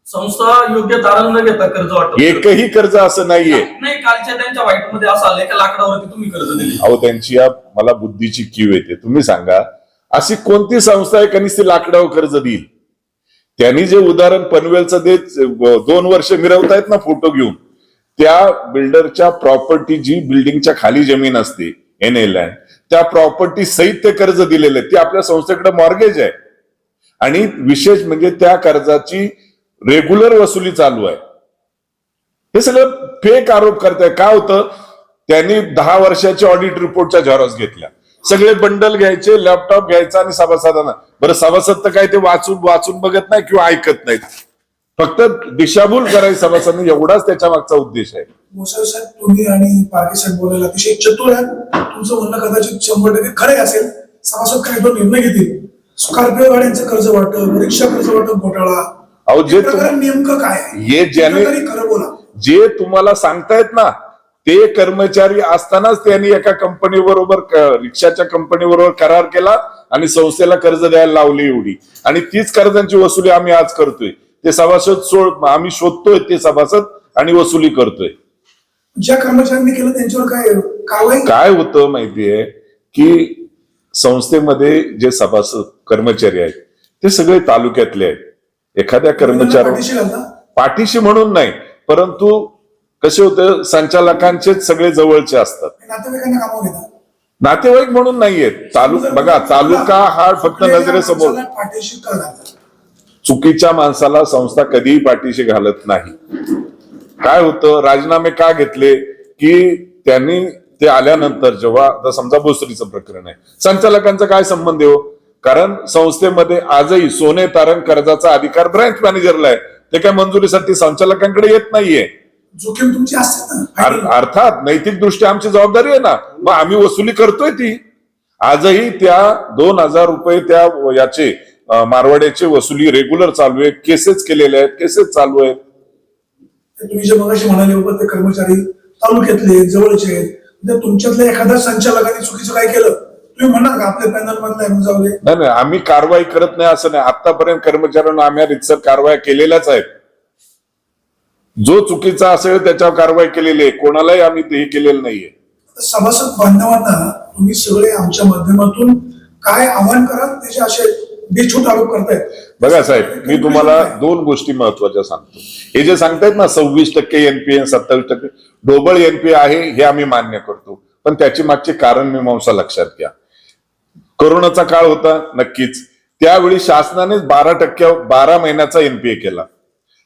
संस्था योग्य तारण न घेता कर्ज वाटप, एकही कर्ज असं नाहीये. नाही, कालच्या त्यांच्या व्हाईटमध्ये असं आलंय का लाकडावरती तुम्ही कर्ज दिले? अहो, त्यांची मला बुद्धीची कीव येते. तुम्ही सांगा, अशी कोणती संस्था आहे कधी ती लाकडावर कर्ज देईल? त्यांनी जे उदाहरण पनवेलचं देत 2 वर्ष मिरवतायत ना फोटो घेऊन, त्या बिल्डरच्या प्रॉपर्टी जी बिल्डिंगच्या खाली जमीन असते, NA लँड, त्या प्रॉपर्टी सहित ते कर्ज दिलेले आहे. ते आपल्या संस्थेकडे मॉर्गेज आहे आणि विशेष म्हणजे त्या कर्जाची रेग्युलर वसुली चालू आहे. हे सगळं फेक आरोप करताय. काय होतं, त्यांनी 10 वर्षाच्या ऑडिट रिपोर्टच्या झेरॉक्स घेतल्या, सगळे बंडल घ्यायचे, लॅपटॉप घ्यायचा आणि सभासदांना, बरं सभासद तर काय ते वाचून बघत नाही किंवा ऐकत नाहीत, फक्त दिशाभूल करायची सभासदांनी, एवढाच त्याच्या मागचा उद्देश आहे. मोसाळ साहेब, तुम्ही आणि पारखे साहेब बोलायला अतिशय चतुर आहेत. तुमचं म्हणणं कदाचित 100% खरं असेल. सभासद काही तो निर्णय घेतील, स्कॉर्पिओ गाड्यांचं कर्ज वाटप, रिक्षा कर्ज वाटप घोटाळा, अहो जे प्रकरण नेमकं काय आहे? हे ज्याने खरं बोला. जे तुम्हाला सांगतायत ना, ते कर्मचारी असतानाच त्यांनी एका कंपनी बरोबर, रिक्षाच्या कंपनी बरोबर करार केला आणि संस्थेला कर्ज द्यायला लावली एवढी, आणि तीच कर्जांची वसुली आम्ही आज करतोय. ते सभासद आम्ही शोधतोय ते सभासद आणि वसुली करतोय. ज्या कर्मचाऱ्यांनी केलं त्यांच्यावर काय कारवाई? काय होतं माहितीये की संस्थेमध्ये जे सभासद कर्मचारी आहेत ते सगळे तालुक्यातले आहेत. एखाद्या कर्मचारी पाठीशी घालता? पाठीशी म्हणून नाही, परंतु कसे होतं, संचालकांचे सगळे जवळचे असतात, नातेवाईकांना कामावर घेतात. नातेवाईक म्हणून नाहीयेत. बघा, तालुका हा फक्त नजरेसमोर. पाठीशी का घालतात? चुकीच्या माणसाला संस्था कधीही पाठीशी घालत नाही. काय होतं, राजीनामे का घेतले की त्यांनी ते आल्यानंतर, जेव्हा आता समजा भोसरीचं प्रकरण आहे, संचालकांचा काय संबंध आहे हो? कारण संस्थेमध्ये आजही सोने तारण कर्जाचा अधिकार ब्रँच मॅनेजरला आहे. ते काय मंजुरीसाठी संचालकांकडे येत नाहीये. जोखीम तुमची असते ना. अर्थात नैतिक दृष्ट्या आमची जबाबदारी आहे ना, मग आम्ही वसुली करतोय ती. आजही त्या 2000 रुपये त्या याचे मारवाड्याची वसुली रेग्युलर चालू आहे. केसेस केलेले आहेत, केसेस चालू आहेत. तुम्ही जे मगाशी म्हणाले होते ते कर्मचारी तालुक्यातले जवळचे आहेत, म्हणजे तुमच्यातल्या एखाद्या संचालकाने चुकीचं काय केलं, तुम्ही म्हणणार का आपल्या पॅनल मधला जाऊ दे? नाही, आम्ही कारवाई करत नाही असं नाही. आतापर्यंत कर्मचाऱ्यांना आम्ही रितसर कारवाई केलेल्याच आहेत. जो चुकीचा असेल त्याच्यावर कारवाई केलेली आहे, कोणालाही आम्ही ते केलेलं नाहीये. सभासद बांधवांना तुम्ही सगळे आमच्या माध्यमातून काय आव्हान कराल? त्याचे असे बेछूट आरोप करतायत. बघा साहेब, मी तुम्हाला 2 गोष्टी महत्वाच्या सांगतो. हे जे सांगतायत ना 26% एनपीए 27% डोबल एनपीए आहे, हे आम्ही मान्य करतो, पण त्याची मागचे कारण मीमांसा लक्षात घ्या. कोरोनाचा काळ होता, नक्कीच. त्यावेळी शासनाने 12 महिन्याचा एनपीए केला.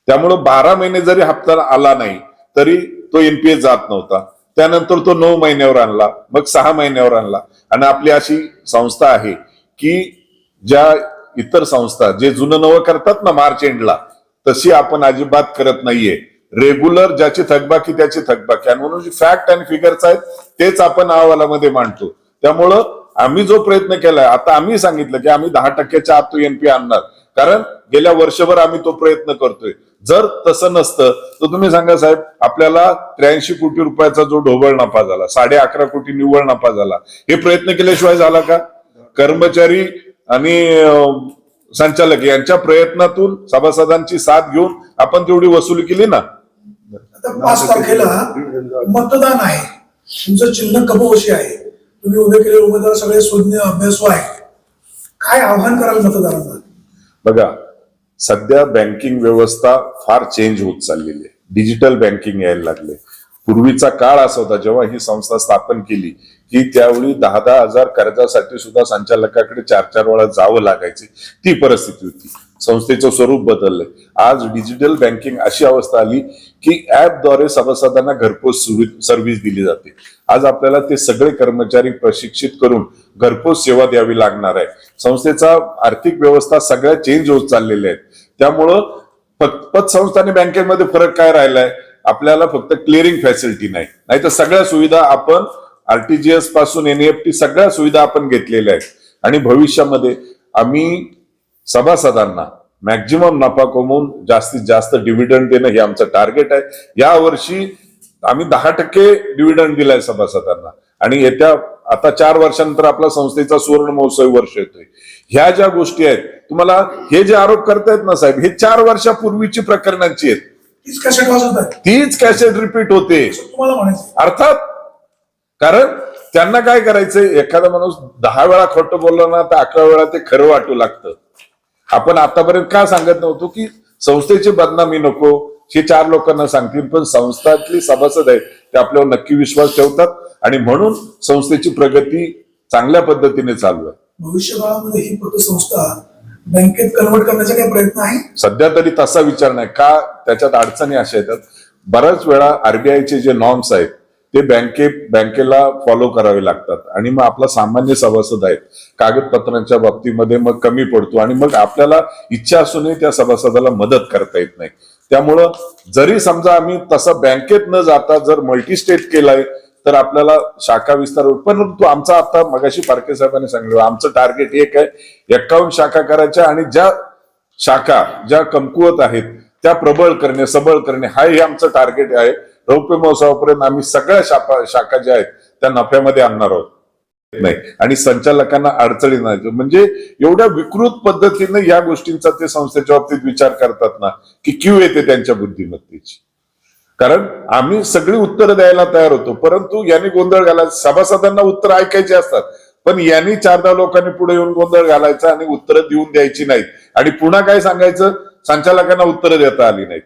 त्यामुळं 12 महिने जरी हप्ता आला नाही तरी तो एनपीए जात नव्हता. त्यानंतर तो 9 महिन्यावर आणला, मग 6 महिन्यावर आणला. आणि आपली अशी संस्था आहे की ज्या इतर संस्था जे जुनं नवं करतात ना मार्च एंडला, तशी आपण अजिबात करत नाहीये. रेग्युलर ज्याची थकबाकी त्याची थकबाकी, आणि म्हणून फॅक्ट आणि फिगर्स आहेत तेच आपण अहवालामध्ये मांडतो. त्यामुळं आम्ही जो प्रयत्न केलाय, आता आम्ही सांगितलं की आम्ही 10%च्या आत तो एनपी आणणार, कारण गेल्या वर्षभर आम्ही तो प्रयत्न करतोय. जर तसं नसतं तर तुम्ही सांगा साहेब, आपल्याला 83 कोटी रुपयाचा जो ढोबळ नफा झाला, 11.5 कोटी निव्वळ नफा झाला, हे प्रयत्न केल्याशिवाय झाला का? कर्मचारी आणि संचालक यांच्या प्रयत्नातून, सभासदांची साथ घेऊन आपण तेवढी वसुली केली ना. आता 5 तारखेला मतदान आहे, तुमचं चिन्ह कपवशी आहे, तुम्ही उभे केलेले उमेदवार सगळे सुज्ञ अभ्यासू आहे. काय आव्हान कराल मतदारांना? बघा, सध्या बँकिंग व्यवस्था फार चेंज होत चाललेली आहे. डिजिटल बँकिंग यायला लागले. पूर्वीचा काळ असा होता जेव्हा ही संस्था स्थापन केली की त्यावेळी 10-10 हजार कर्जासाठी सुद्धा संचालकाकडे 4-4 वेळा जावं लागायचे. ती परिस्थिती होती. संस्थेचं स्वरूप बदललंय. आज डिजिटल बँकिंग अशी अवस्था आली की ऍपद्वारे सभासदांना घरपोच सर्व्हिस दिली जाते. आज आपल्याला ते सगळे कर्मचारी प्रशिक्षित करून घरपोच सेवा द्यावी लागणार आहे. संस्थेचा आर्थिक व्यवस्था सगळ्या चेंज होत चाललेल्या आहेत. त्यामुळं पतसंस्था आणि बँकेमध्ये फरक काय राहिलाय? आपल्याला फक्त क्लिअरिंग फॅसिलिटी नाही तर सगळ्या सुविधा आपण आरटीजीएस पासून एनईएफटी सगळ्या सुविधा आपण घेतलेल्या आहेत. आणि भविष्यामध्ये आम्ही सभासदांना मॅक्झिमम नफा कमवून जास्तीत जास्त डिव्हिडंड देणं हे आमचं टार्गेट आहे. या वर्षी आम्ही 10% डिव्हिडंड दिलाय सभासदांना, आणि येत्या आता 4 वर्षानंतर आपला संस्थेचा सुवर्ण महोत्सव वर्ष येतोय. ह्या ज्या गोष्टी आहेत, तुम्हाला हे जे आरोप करतायत ना साहेब, हे 4 वर्षापूर्वीची प्रकरणांची आहेत. तीच कॅसेट वाजवतात, तीच कॅसेट रिपीट होते. तुम्हाला म्हणायचं अर्थात, कारण त्यांना काय करायचंय, एखादा माणूस 10 वेळा खोटं बोललं ना तर 11 वेळा ते खरं वाटू लागतं. आपण आतापर्यंत का सांगत नव्हतो की संस्थेची बदनामी नको, हे 4 लोकांना सांगतील, पण संस्थातली सभासद आहेत ते आपल्यावर नक्की विश्वास ठेवतात आणि म्हणून संस्थेची प्रगती चांगल्या पद्धतीने चालू आहे. भविष्यकाळामध्ये ही पतसंस्था बँकेत कन्वर्ट करण्याचा काही प्रयत्न आहे? सध्या तरी तसा विचार नाही. का त्याच्यात अडचणी अशा येतात, बऱ्याच वेळा आरबीआयचे जे नॉर्म्स आहेत ते बँकेला फॉलो करावे लागतात आणि मग आपला सामान्य सभासद आहेत कागदपत्रांच्या बाबतीमध्ये मग कमी पडतो आणि मग आपल्याला इच्छा असूनही त्या सभासदाला मदत करता येत नाही. त्यामुळं जरी समजा आम्ही तसं बँकेत न जाता जर मल्टी स्टेट केलाय तर आपल्याला शाखा विस्तार होईल. परंतु आमचा आता मगाशी पारखे साहेबांनी सांगितलं आमचं टार्गेट एक आहे, 51 शाखा करायच्या आणि ज्या शाखा ज्या कमकुवत आहेत त्या प्रबळ करणे, सबळ करणे हाही आमचं टार्गेट आहे. रौप्य महोत्सवापर्यंत आम्ही सगळ्या शाखा ज्या आहेत त्या नफ्यामध्ये आणणार आहोत नाही आणि संचालकांना अडचणी नाही. म्हणजे एवढ्या विकृत पद्धतीने या गोष्टींचा ते संस्थेच्या बाबतीत विचार करतात ना की क्यू येते त्यांच्या बुद्धिमत्तेची. कारण आम्ही सगळी उत्तरं द्यायला तयार होतो, परंतु यांनी गोंधळ घालायचा. सभासदांना उत्तर ऐकायची असतात पण यांनी 4-10 लोकांनी पुढे येऊन गोंधळ घालायचा आणि उत्तरं देऊन द्यायची नाहीत आणि पुन्हा काय सांगायचं, संचालकांना उत्तरं देता आली नाहीत.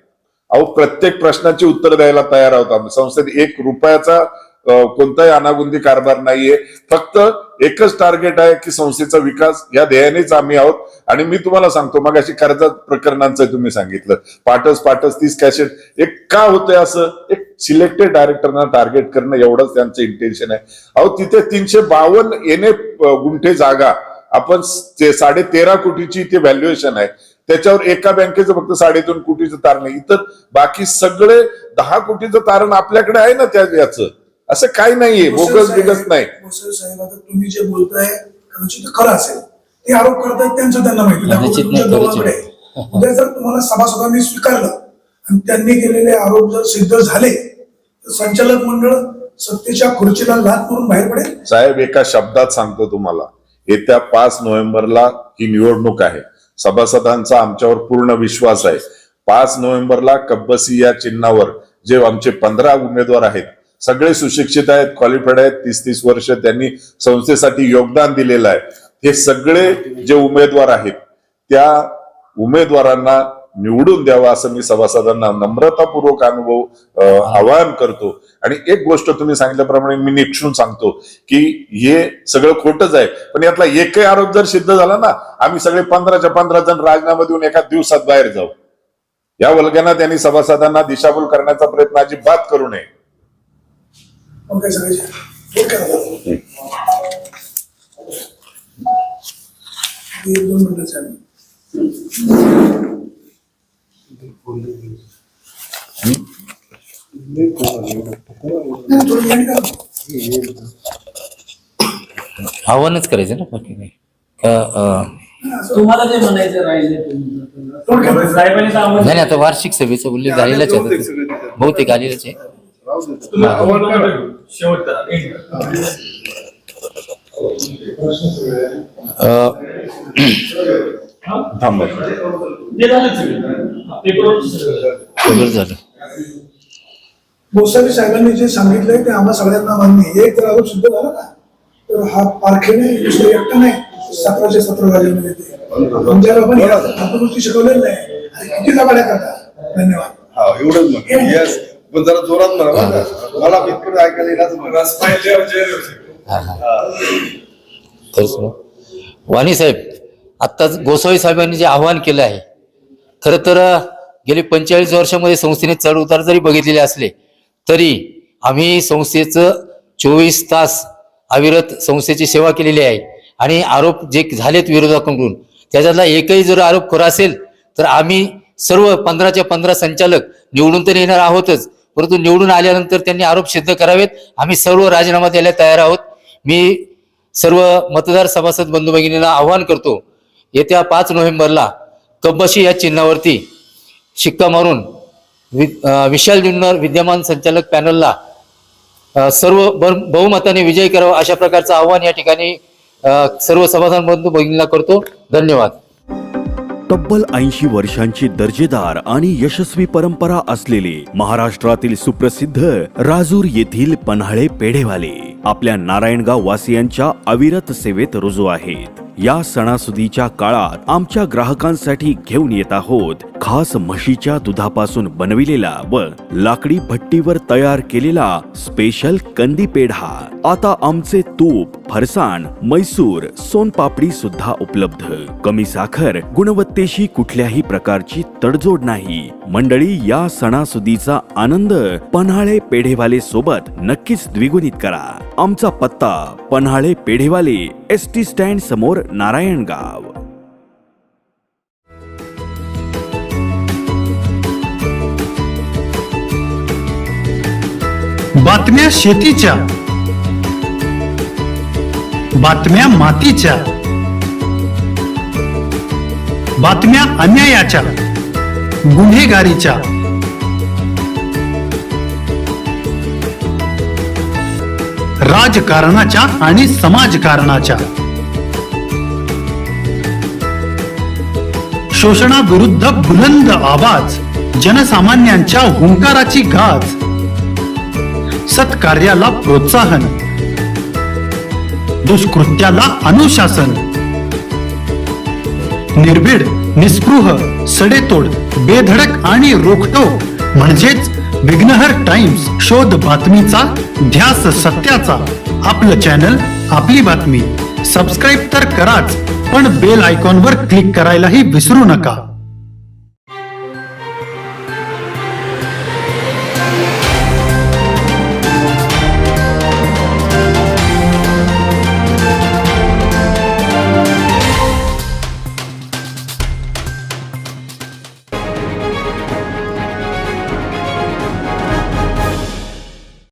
अहो, प्रत्येक प्रश्नाची उत्तर द्यायला तयार आहोत आम्ही. संस्थेत 1 रुपयाचा कोणताही अनागोंदी कारभार नाहीये. फक्त एकच टार्गेट आहे की संस्थेचा विकास या ध्येयानेच आम्ही आहोत. आणि मी तुम्हाला सांगतो, मग अशी कर्ज प्रकरणांचं तुम्ही सांगितलं, पाटस 30 कॅसेट, एक का होतंय असं, एक सिलेक्टेड डायरेक्टरना टार्गेट करणं एवढंच त्यांचं इंटेन्शन आहे. अहो, तिथे 352 गुंठे जागा, आपण 13.5 कोटीची ते व्हॅल्युएशन आहे, त्याच्यावर एका बँकेचं फक्त 3.5 कोटीचं तारण आहे. इतर बाकी सगळे 10 कोटीचं तारण आपल्याकडे आहे ना याचं. असं काही नाहीये, बोगस बिगस नाही. साहेब, आता तुम्ही जे बोलताय कदाचित खरं असेल, ते आरोप करतायत त्यांचं त्यांना माहिती. उद्या जर तुम्हाला सभासदांनी स्वीकारलं आणि त्यांनी केलेले आरोप जर सिद्ध झाले तर संचालक मंडळ सत्तेच्या खुर्चीला लाथ मारून बाहेर पडेल. साहेब, एका शब्दात सांगतो तुम्हाला, येत्या 5 नोव्हेंबरला ही निवडणूक आहे. सभासदांचा आमच्यावर पूर्ण विश्वास आहे. 5 नोव्हेंबरला कब्बसी या चिन्हावर जे आमचे 15 उमेदवार आहेत, सगळे सुशिक्षित आहेत, क्वालिफाईड आहेत, 30 वर्ष त्यांनी संस्थेसाठी योगदान दिलेलं आहे. हे सगळे जे उमेदवार आहेत त्या उमेदवारांना निवडून द्यावा असं मी सभासदांना नम्रतापूर्वक आवाहन करतो. आणि एक गोष्ट तुम्ही सांगितल्याप्रमाणे मी निक्षून सांगतो की हे सगळं खोटच आहे, पण यातला एकही आरोप जर सिद्ध झाला ना, आम्ही सगळे 15च्या 15 जण राजीनामा देऊन एका दिवसात बाहेर जाऊ. या वल्गना त्यांनी सभासदांना दिशाभूल करण्याचा प्रयत्न अजिबात करू नये. ओके सगळे 2 मिनिटं आव्हानच करायचं ना, बाकी नाही का. तुम्हाला जे म्हणायचं राहिले साहेबांनी सांगितलं. नाही, आता वार्षिक सभेचा उल्लेख झालेलाच आहे, बहुतेक आलेलाच आहे. शेवट करा. थांबा. ते झालं सगळं झालं. गोसावी साहेबांनी जे सांगितलंय ते आम्हा सगळ्यांना मान्य आहे. एक जर आरोप सिद्ध झाला ना तर हा पारखेने दुसरं एकटं नाही, 17चे 17 झाले ते आमच्याला पण आपण गोष्टी शिकवलेल्या नाही. किती जबाड्या करतात. धन्यवाद. हा, एवढंच मग. येस, पण जरा जोरात म्हणा बरं का. मला बिलकुल ऐकायला येईनाच. तर वाणी साहेब, आत्ताच गोसावी साहेबांनी जे आवाहन केलं आहे, खरं तर गेली 45 वर्षामध्ये संस्थेने चढ उतार जरी बघितलेले असले तरी आम्ही संस्थेचं 24 तास अविरत संस्थेची सेवा केलेली आहे. आणि आरोप जे झालेत विरोधकांकडून, त्याच्यातला एकही जर आरोप खरा असेल तर आम्ही सर्व 15च्या 15 संचालक निवडून तर येणार आहोतच, परंतु निवडून आल्यानंतर त्यांनी आरोप सिद्ध करावेत. आम्ही सर्व राजीनामा द्यायला तयार आहोत. मी सर्व मतदार सभासद बंधू भगिनींना आवाहन करतो, येत्या 5 नोव्हेंबरला कब्बशी या चिन्हावरती शिक्का मारून विशाल जुन्नर विद्यमान संचालक पॅनलला सर्व बहुमताने विजय करावा, अशा प्रकारचं आव्हान या ठिकाणी सर्व सभासद बंधू भगिनींना करतो. धन्यवाद. तब्बल 80 वर्षांची दर्जेदार आणि यशस्वी परंपरा असलेले महाराष्ट्रातील सुप्रसिद्ध राजूर येथील पन्हाळे पेढेवाले आपल्या नारायणगाव वासियांच्या अविरत सेवेत रुजू आहेत. या सणासुदीच्या काळात आमच्या ग्राहकांसाठी घेऊन येत आहोत खास म्हशीच्या दुधापासून बनविलेला व लाकडी भट्टीवर तयार केलेला स्पेशल कंदी पेढा. आता आमचे तूप, फरसाण, मैसूर, सोनपापडी सुद्धा उपलब्ध. कमी साखर, गुणवत्तेशी कुठल्याही प्रकारची तडजोड नाही. मंडळी, या सणासुदीचा आनंद पन्हाळे पेढेवाले सोबत नक्कीच द्विगुणित करा. आमचा पत्ता पन्हाळे पेढेवाले, एसटी स्टँड समोर, नारायणगाव. बातम्या शेतीच्या, बातम्या मातीच्या, बातम्या अन्यायाच्या, गुन्हेगारीच्या, राजकारणाच्या आणि समाजकारणाच्या, शोषणाविरुद्ध बुलंद आवाज, जनसामान्यांच्या हुंकाराची गाज, सत्कार्याला प्रोत्साहन, दुष्कृत्याला अनुशासन, निर्भीड, निस्पृह, सडेतोड, बेधडक आणि रोखटोक म्हणजेच विघ्नहर टाइम्स. शोध बातमीचा, ध्यास सत्याचा. आपलं चॅनल, आपली बातमी. सबस्क्राईब तर कराच, पण बेल आयकॉनवर क्लिक करायलाही विसरू नका.